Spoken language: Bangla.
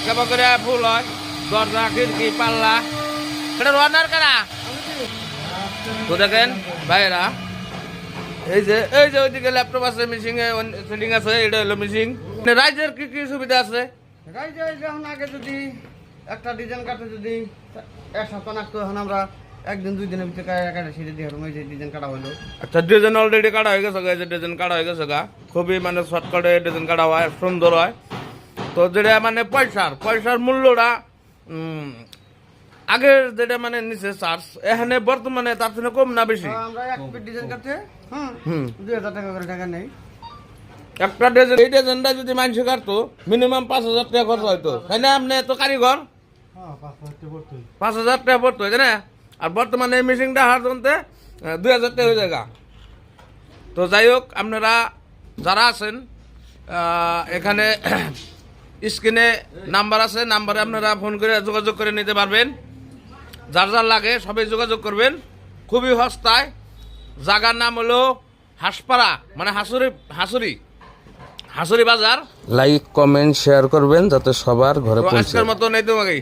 কেমন করে ফুল হয় দরজা খিড়কি পাল্লা এটা রান্নার কারা তো দেখেন ভাইয়েরা এই যে ওইদিকে ল্যাপটপ আছে মিশিং সেটিং আছে এটা হলো মিশিং রাইজের কি কি সুবিধা আছে রাইজে যখন আগে যদি একটা ডিজাইন কাটে যদি এক সপ্তাহ লাগতো এখন আমরা একদিন 2 দিনের ভিতরে কাটা সেটা দিয়ে ওই যে ডিজাইন কাটা হলো। আচ্ছা ডিজাইন অলরেডি কাটা হয়ে গেছে যে ডিজাইন কাটা হয়ে গেছে খুবই মানে শর্টকাটে ডিজাইন কাটা হয় সুন্দর হয়। তো যেটা মানে পয়সার মূল্যটা আগের যেটা মানে নিচে চার্জ এখানে বর্তমানে তার থেকে কম না বেশি। আমরা এক পিস ডিজাইন কাটতে 2000 টাকা করে টাকা নেই একটা ডিজাইন। এই ডিজাইনটা যদি মানুষ কাটতো মিনিমাম 5000 টাকা খরচ হয়তো, তাই না? আপনি তো কারিগর 5000 টাকা পড়তো, তাই না? আর বর্তমানে এই মেশিনটা হার জনতে 2000 টাকা হয়ে যায়। তো যাই হোক, আপনারা যারা আছেন এখানে স্ক্রিনে নাম্বার আছে, নাম্বারে আপনারা ফোন করে যোগাযোগ করে নিতে পারবেন। যার যার লাগে সবাই যোগাযোগ করবেন, খুবই সস্তায়। জায়গার নাম হলো হাঁসপাড়া, মানে হাসুরি বাজার। লাইক কমেন্ট শেয়ার করবেন যাতে সবার ঘরে পৌঁছে। আজকের মতো নেই তোমাকে।